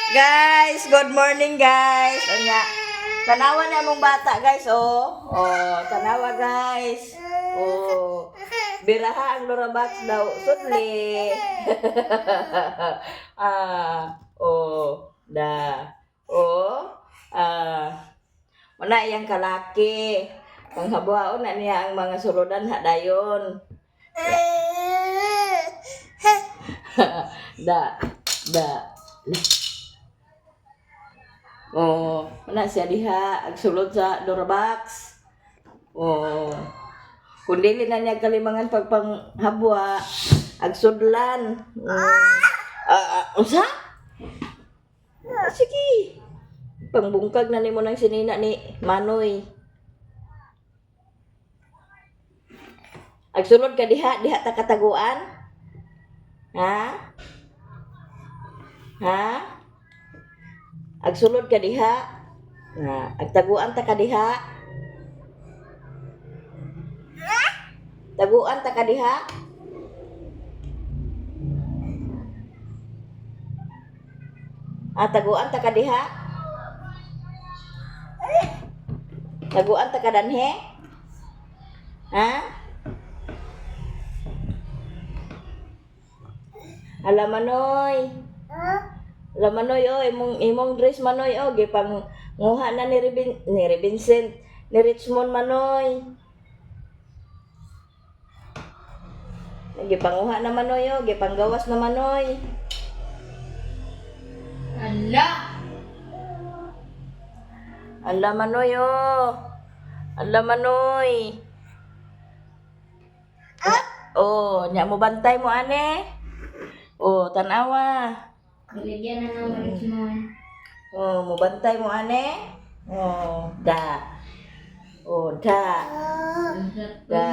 Guys, good morning guys. Anya, tanawa na mong bata guys, oh. Oh, tanawa guys. Oh. Biraha ang Lorabox daw, sudli. Oh, da. Oh, Mana iyang kalaki. Panghabuaon na niya ang mga suludan hadayon. Da, da. Oh, mana siya diha agsulod sa Lorabox. Oh. Kung dili na niya kalimangan pagpanghabwa, agsudlan. Unsa? Sige. Pangbungkag na nimo ng sinina ni Manoy. Agsulod ka diha ta kataguan? Ha? Ha? Agsulod ka diha? Agtaguan ta ka diha? Taguan ta ka diha? Taguan ta ka diha? Taguan ta ka danhe? Ha? Ala Manoy. Ala Manoy imong dress Manoy gipang nguha na ni Vincent ni Richmond Manoy. Gipanguha na Manoy gipanggawas na Manoy. Ala Manoy Ala Manoy. Nya mo bantay mo ane. Tanawa. Nilagyan na ng Richmond. Mo bantay mo ane. Da. Da. Da.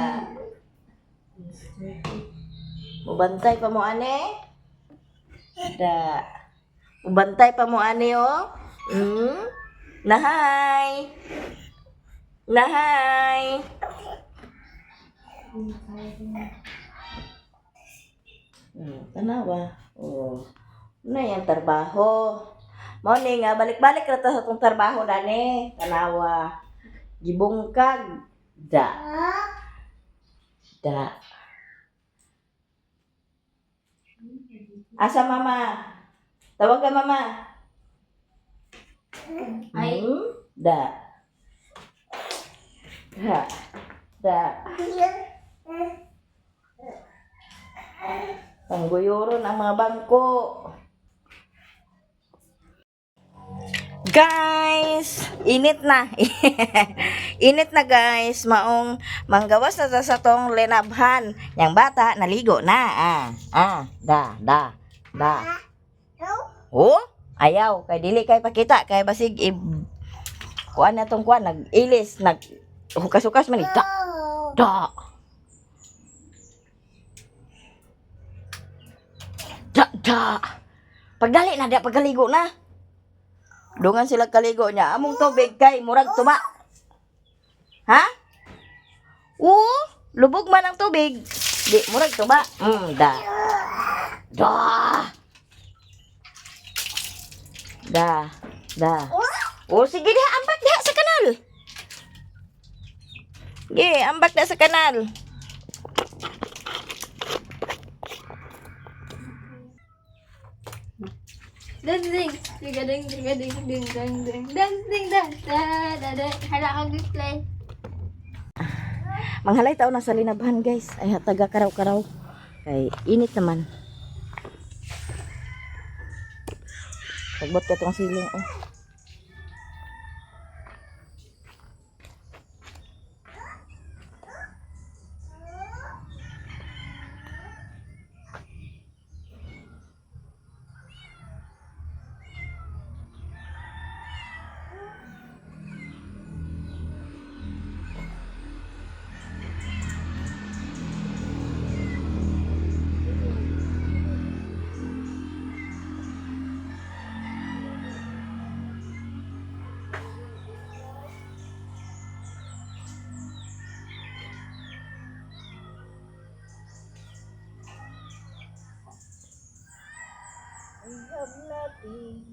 Mo bantay pa mo ane. Da. Mo bantay pa mo ane Nahay. Nahay. Tanawa. Na yung trabaho. Morning nga, balik-balik na sa itong trabaho dani. Tanawa. Gibungkag. Da. Da. Asa mama? Tawag ka mama. Ay. Da. Da. Da. Pangguyuron ang mga bangko. Guys, init na. Init na guys. Maong manggawas na sa tong lenabhan. Yang bata naligo na. Da. Ayaw kay dili kay pakita kay basig kuan na tong kuan nag-ilis hukas-hukas man ita. Da. Pagdali na pagkaligo na. Dungan sila kaligo niya. Among tubig kay murag tuba. Ha? Lubog man ang tubig. Di murag tuba. Da. Sige diha ambak diha sa kanal. Ambak na sa kanal. Dancing, ding, dancing, hala kang display. Manghalay tao na sa linabhan guys. Ay taga karaw-karaw. Kay init naman. Pagbot ka tong siling I have nothing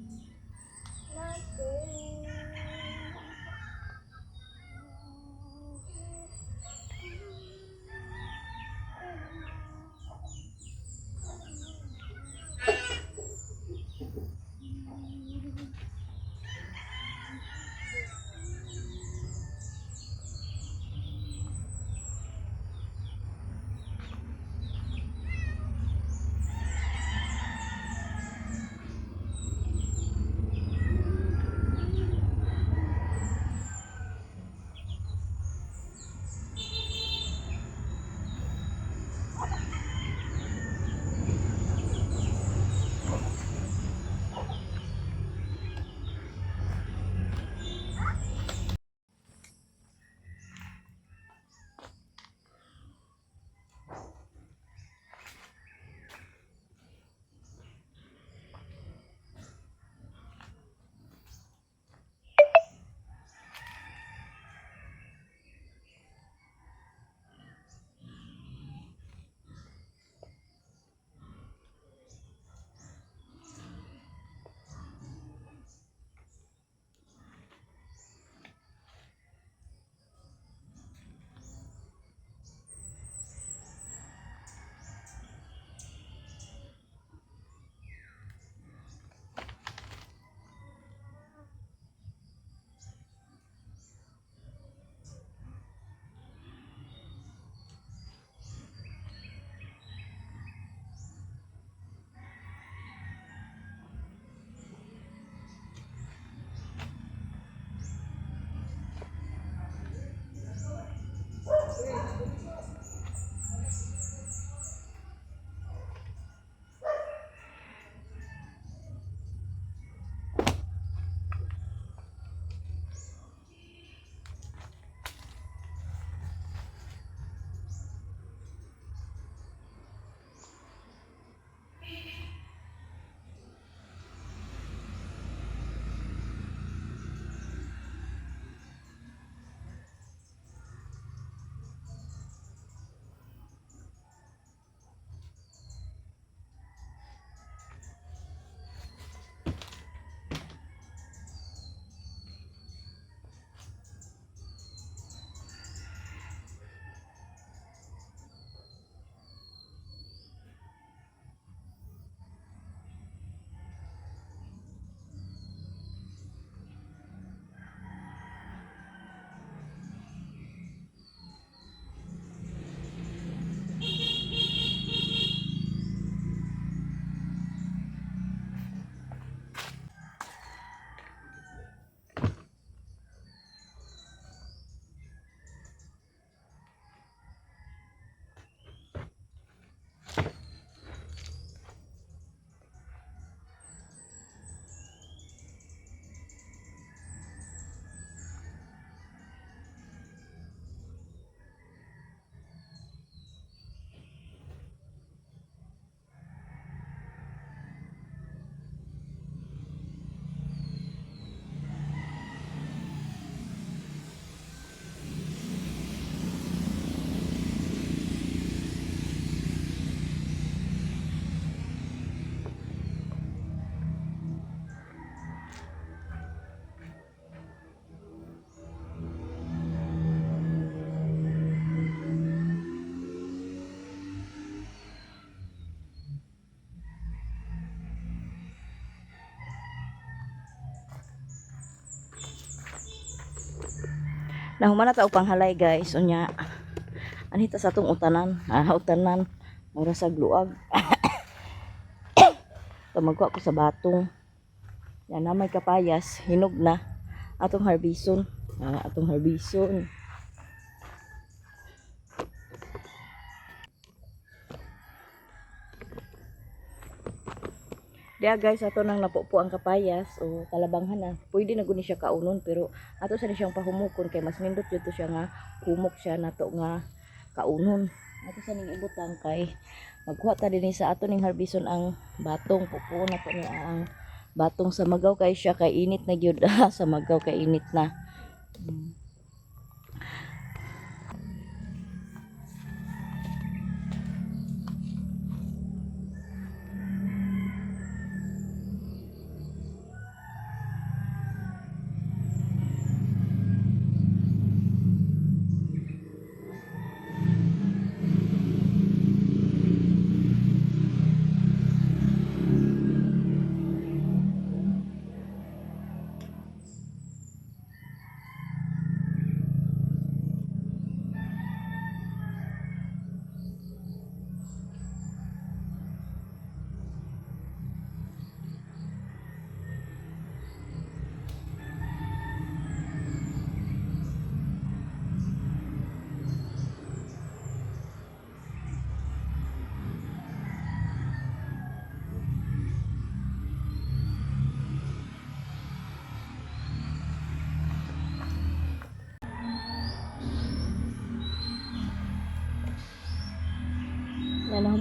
Nahuman na ta og panghalay guys, unya. Anita sa atong utanan, utanan mura sa gluag. Tamagwa ko sa batong. Yan na may kapayas, hinog na. Atong harbison, atong harbison. Diya guys, ato nang napupo ang kapayas o kalabanghan na. Pwede na guni siya kaunon pero ato sa siyang pahumukon kay mas nindot jud to siya nga humok siya nato nga kaunon. Ato sa ning ibutang kay magkuha ta dinhi sa ato ning harbison ang batong pupo na to ni ang batong sa magaw kay siya kay init na gyud sa magaw kay init na.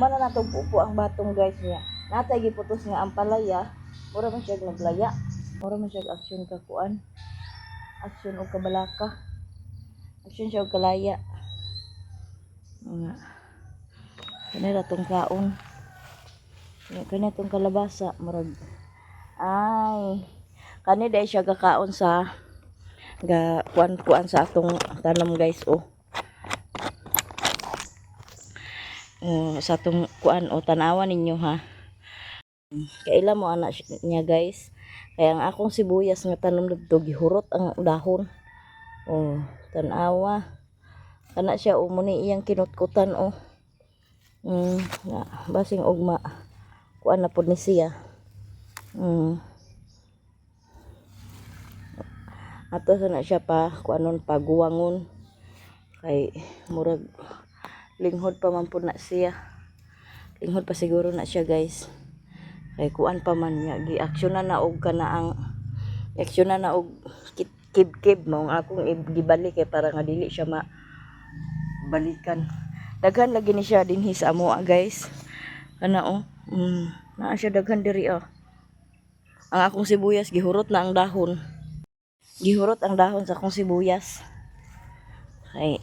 Humana na itong pupo ang batong guys niya. Natay giputos nga ang palaya. Mura man siya naglaya. Mura man siya aksyon kakuan. Aksyon o kabalaka. Aksyon siya o kalaya. Nga. Kanira itong kaon. Kanira itong kalabasa. Murag. Ay. Kanira dahil siya kakaon sa kuan sa atong tanam guys. Sa atong kuan tanawan ninyo ha. Kaila mo anak niya guys. Kaya ang akong sibuyas nga tanom dito gihurot ang dahon. Tanawa. Kana siya muni iyang kinutkutan basing ugma kuan na pud ni siya. Ato sana siya pa kuanon paguwangon kay murag linghod pa man pud na siya. Linghod pa siguro na siya guys. Kay kuan pa man niya gi-aksyonan na og kanaang aksyonan na og kib-kib mo ang akong gibalik kay para nga dili siya balikan. Daghan lagi ni siya dinhi sa amo guys. Kana naa siya daghan diri Ang akong sibuyas gihurot na ang dahon. Gihurot ang dahon sa akong sibuyas. Ay.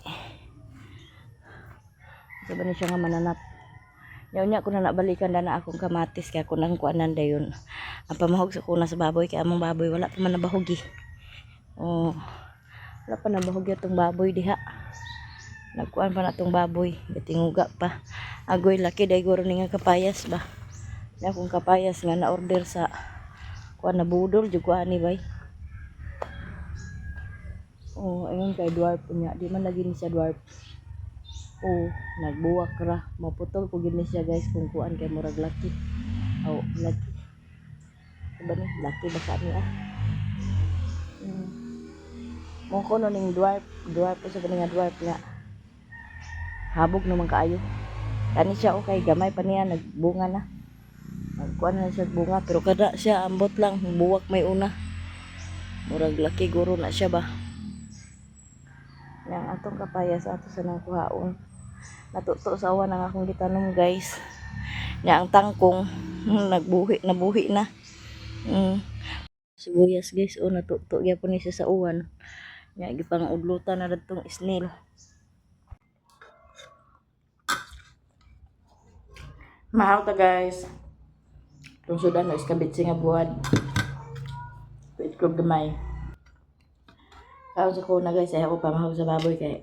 Sabi ni siya nga mananap. Nya ko na nabalikan na akong kamatis kaya ko nang kuanan dayon. Ang pamahog sa kuna sa baboy kaya among baboy wala pa man nabahogi. Wala pa nabahog itong baboy diha. Nagkuan pa na itong baboy. Gatinguga pa. Agoy laki dahi guro ni nga kapayas ba. Nya akong kapayas nga na order sa kuan na budol jud ko ani bay. Ayun kay dwarf niya. Di man lagi ni siya dwarf. Nagbuwak ra. Maputol ko gini siya guys kung kuan kay murag laki. Laki. Diba ni? Laki ba sa niya? Mong kono ning dwarf. Dwarf po sa nga dwarf nga. Habog naman kaayo. Kani siya kay gamay pa niya. Nagbunga na. Nagkuan na siya bunga. Pero kada siya ambot lang. Buwak may una. Murag laki guro na siya ba. Yang atong kapayas ato sa nang kuhaon. Natuto sa awan ang akong gitanom guys. Nya ang tangkong nabuhi na. Sibuyas guys natuto gyapon ni siya sa uwan. Nya gipangudlutan na dadtong snail. Mahal ta guys. Itong sudan na iskabitsi nga buwad. Itlog gamay. Kaon sa kuna guys ay ako pamahog sa baboy kay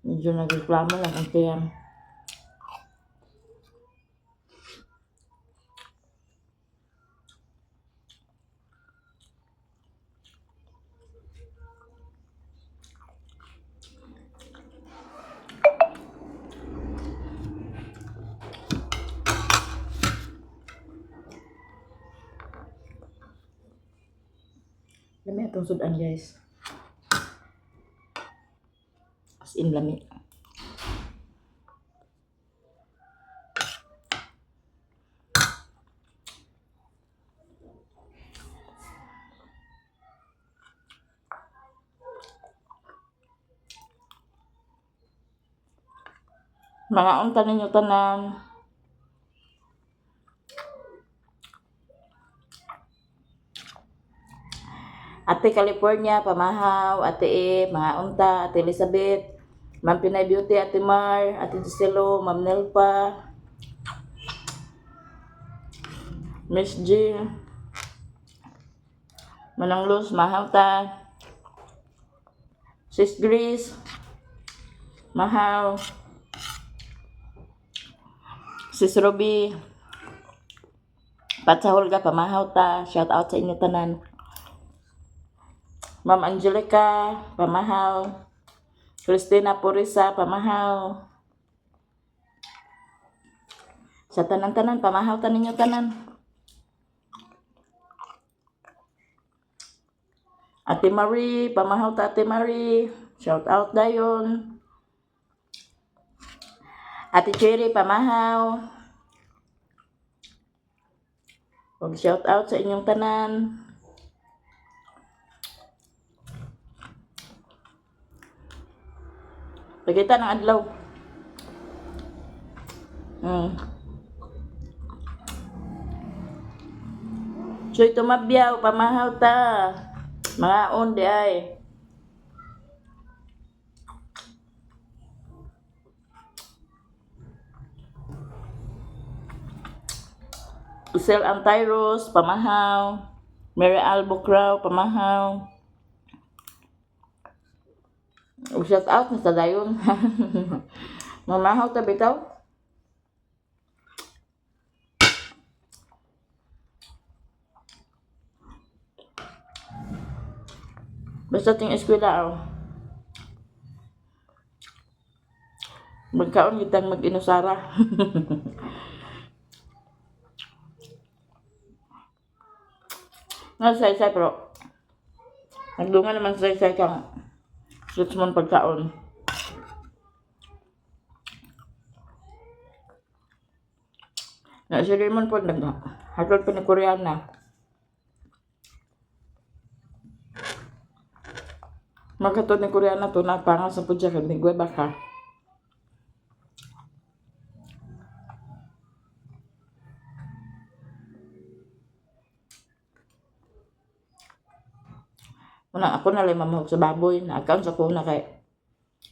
medyo nagreklamo lang ang tiyang. Lami itong sudan guys. As in lami. Mga unta ninyo tanan. Ate California, Pamahaw, Ate mga unta, Ate Elizabeth, Ma'am Pinay Beauty, Ate Mar, Ate Giselo, Ma'am Nelpa, Miss G, Manang Luz, Mahawta, Sis Grace, Mahaw, Sis Ruby, Pat sa Hulga, Pamahawta, shout out sa inyo tanan. Ma'am Angelica, Pamahaw. Christina Purisa, Pamahaw. Sa tanan-tanan, pamahaw tanin nyo tanan. Ate Marie, pamahaw ta Ate Marie. Shout out dayon. Ate Cherry, pamahaw. Shout out sa inyong tanan. Pagkita ng adlaw. So ito mabyaw, pamahaw ta. Mga onde ay. Usel Antairos, pamahaw. Mary Albocraw, pamahaw. Shout out na sa dayon. Mamahaw ta bitaw. Basta ting eskwela oh. Magkaon kitang mag-inusara. Nasay-say pero nagdungan naman say-say kang Richmond pagkaon. Na si Raymond po hatod pa ni Koreana. Magkatod ni Koreana to napangal sa pudya kag migway baka. Muna ako na lang mamahog sa baboy. Na-account sa kuna kay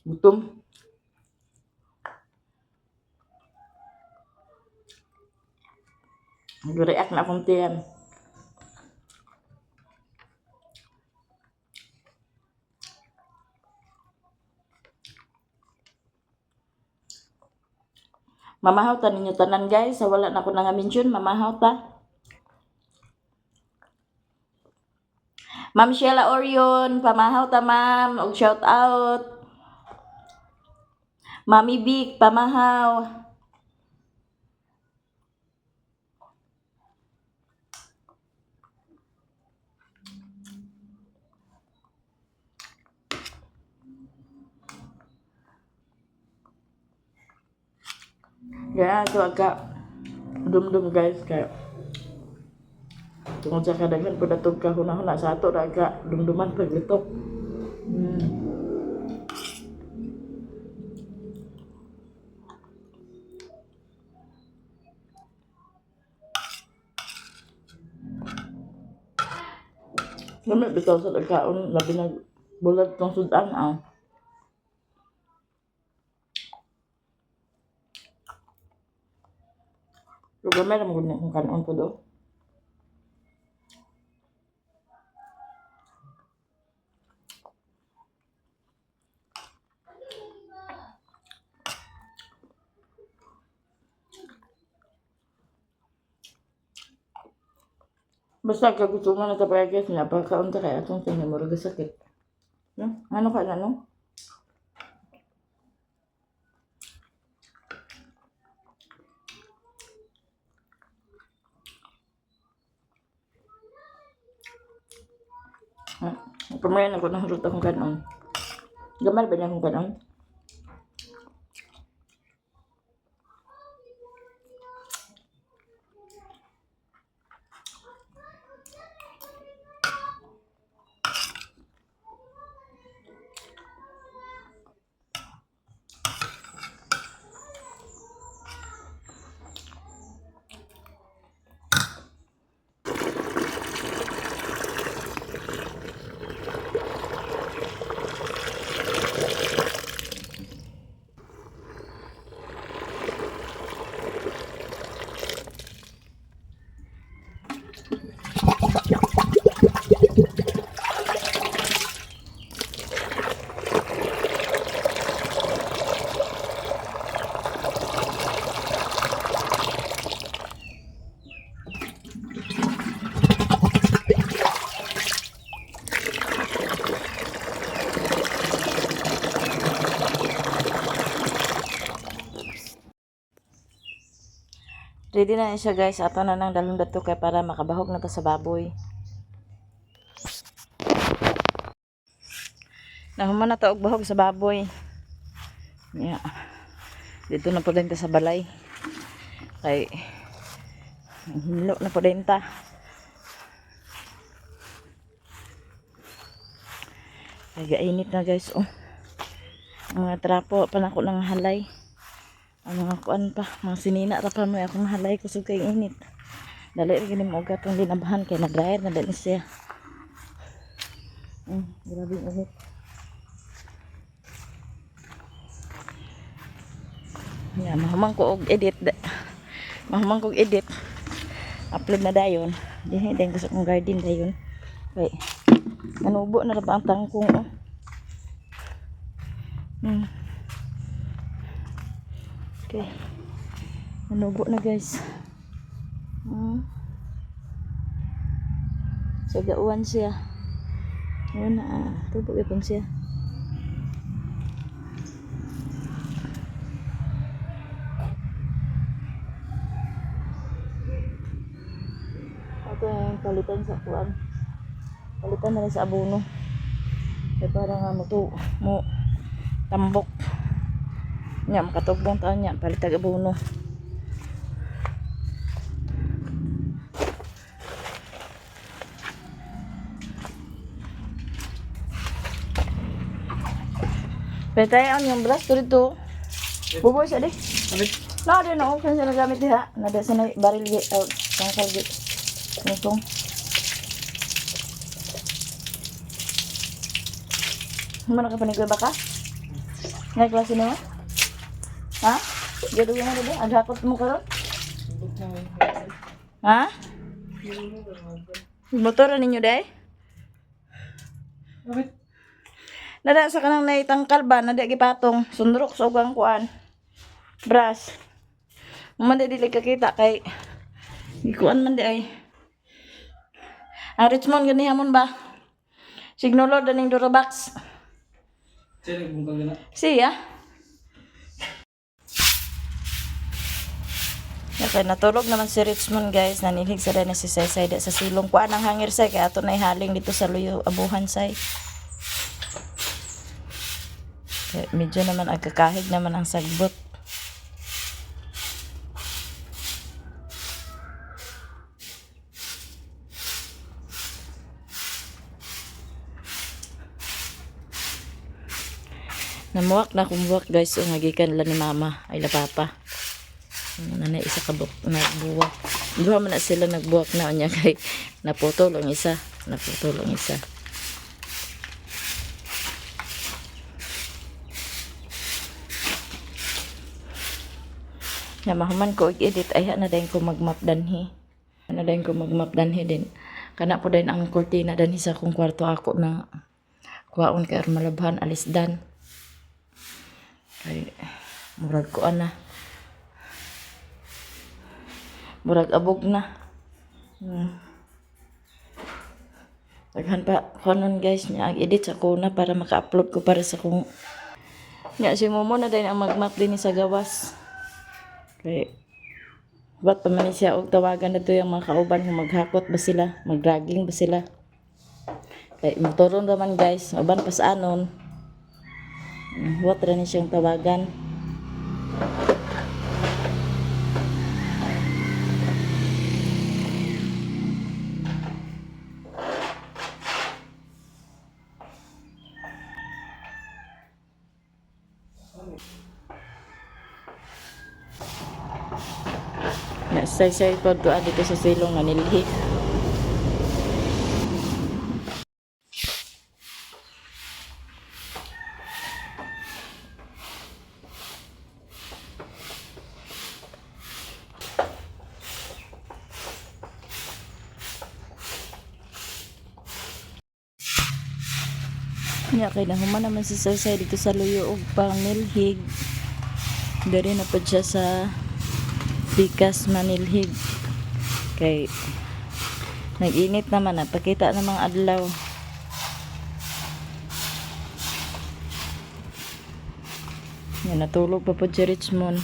gutom. Nag-react na akong tiyan. Mamahaw ta ninyo tanan guys. Sa wala na ako nangamention, mamahaw ta. Ma'am Sheila Orion, pamahaw ta ma'am. Og shout out. Mami Vic, pamahaw. Yeah, so agak dum-dum guys kayak tungkol sa kadaghan po natog kahuna-huna sa ato na agak dumduman pag ito. Gamit bitaw sa dagkaon labi na bulat tong sudan ah. So gamay ra mo kung kanon po do. Basta kagustuhan na tapos guys, napakaunta kaya atong tingin mo rin sakit. Ano ka na no? Pamayan ako ng harot akong kanon. Gamay ba niya akong kanon? Ready na siya guys. Ato na nang dalong dato kay para makabahog na to sa baboy. Nahuman na to og bahog sa baboy. Yeah. Dito na po din ta sa balay. Kay hilo na po din ta. Kaya init na guys. Oh. Mga trapo pa na ko ng halay. Ang mga kuan pa, mga sinina ra pa mo akong halay kusog kay init. Dali rin mo ugat ang linabahan kay nag-dryer na din siya. Grabe yung init. Yeah, mahamang ko og edit. Mahamang ko og edit. Upload na dayon. Dihi din gusto kong garden dayon. Kay nanubo na ra ba ang tangkong oh. Okay. Nanubo na guys. So gauwan siya. Ayun na. Tubo ipon siya. Ito yung palitan sa kuwan. Palitan na rin sa abono. Kaya parang mo tambok. Nya makatugbong taon niya palitag abono. Pwede yung brush to dito. Buboy siya di. Na din ako kung sila gamit diha. Nada sa baril gi out tangkal gi. Nitong. Mana ka panigoy baka? Ngay klase nimo? Ha? Gado yung ano ba? Adhakot mo karon? Ha? Motor ninyo day? Nada sa kanang naitangkal ba? Nada gipatong. Sundrok sa ugang kuan. Brush. Manda dili kakita kay ikuan man di ay. Ang Richmond gani hamon ba? Signolod daning Durabox. Siya. Okay, natulog naman si Richmond guys. Nanilig sa rin si Say sa silong. Kuan ang hangir say kaya ato na ihaling dito sa luyo abuhan say. Okay, medyo naman agkakahig naman ang sagbot. Namuwak na kumuwak guys. So nagikan lang ni mama ay la papa. Nanay isa ka nagbuwak. Duha man na sila nagbuwak na niya kay naputol ang isa. Naputol ang isa. Mahuman ko edit ay na din ko magmap danhi. Na din ko magmap danhi din. Kana po din ang kurtina danhi sa kong kwarto ako na kuwaon kay malabhan alisdan. Kay murag ko ana. Murag abog na. Daghan pa kanon guys niya edit sa kuna para maka-upload ko para sa kong nya si Momo na din ang magmap din sa gawas. Kay ba't pa man siya og tawagan na to yung mga kauban kung maghakot ba sila, magdragging ba sila. Kay motoron naman guys, uban pa sa anon. What ra ni siyang tawagan. Say ko doon dito sa silong nga nilhi. Nya kay nahuman naman si Say dito sa luyo og pangilhig. Dari na pud siya sa Pikas Manilhig kay nag-init naman na pakita ng mga adlaw. Yan natulog pa po si Richmond.